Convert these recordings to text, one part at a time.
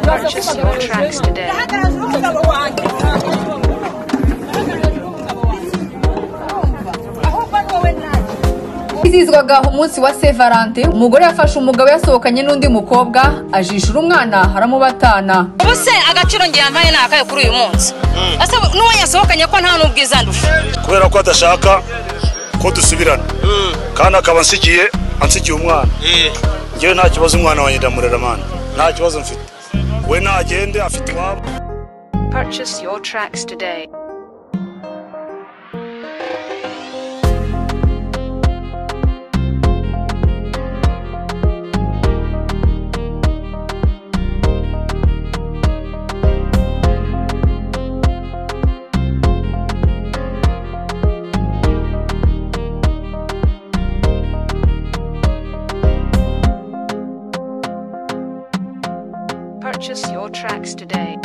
Purchase your tracks today. Izizwaga umunsi wa Valante, umugore yafashe umugabo yasohokanye n'undi mukobwa ajishura umwana haramubatana. Ubuse agaciro ngiye ambaye nakaye kuri uyu munsi. Ase nuwo yasohokanye ko nta nubwiza ndusha. Kubera ko adashaka ko dusubirana. Kana akaba ansigiye umwana. Ngewe nta kibazo umwana wanjye ndamurera mana. Nta kibazo mfite. We nagende afite iwabo. Purchase your tracks today. Purchase your tracks today.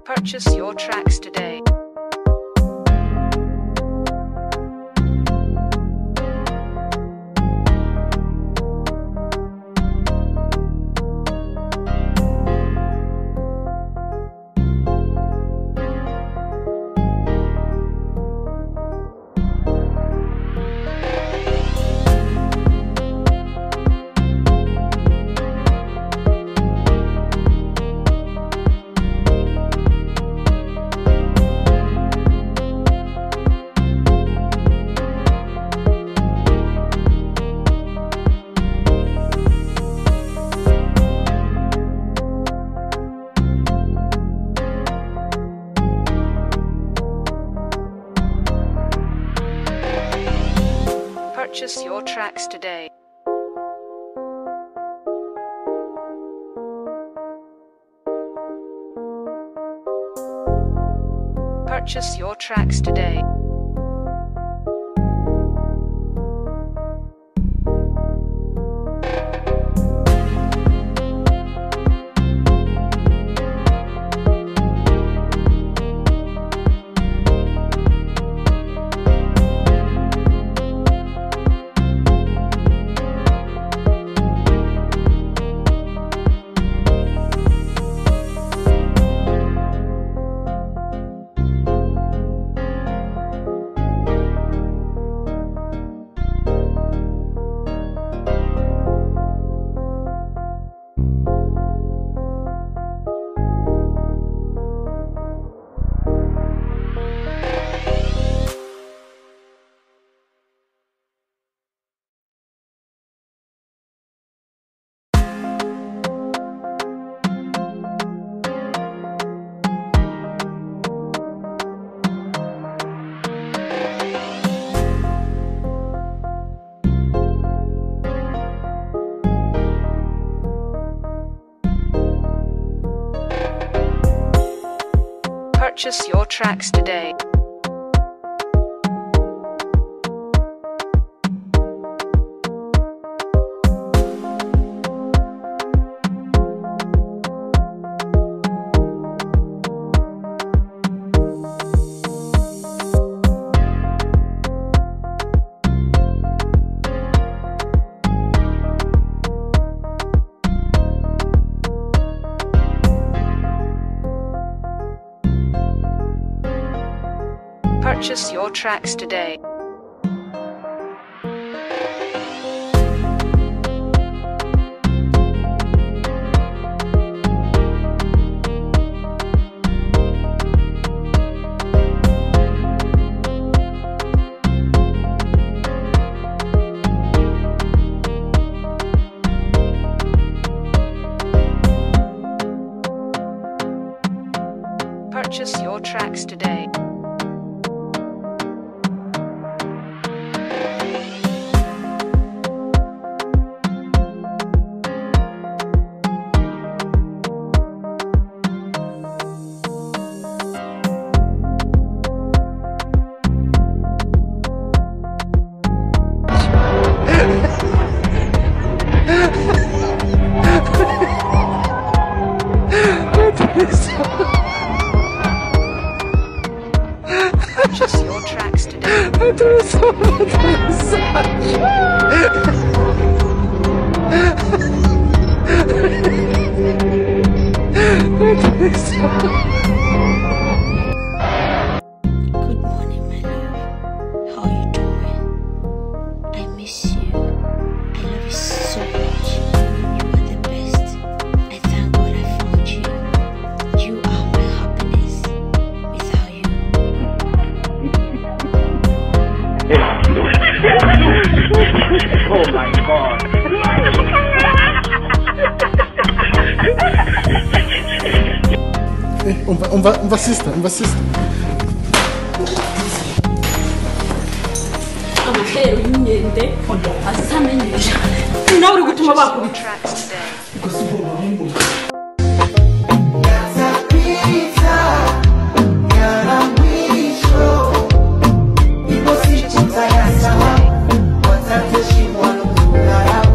Purchase your tracks today. Purchase your tracks today. Purchase your tracks today. Purchase your tracks today. Purchase your tracks today. Purchase your tracks today. Good morning, my love. How are you doing? I miss you. I love you so much. You are the best. I thank God I found you. You are my happiness. Without you. Oh my God. On va sister. Amahero y'imyende azamenyesha. Nawe uri gutuma bakubita. Tracks today. Ipo siku tayasa, watate shimwa nukura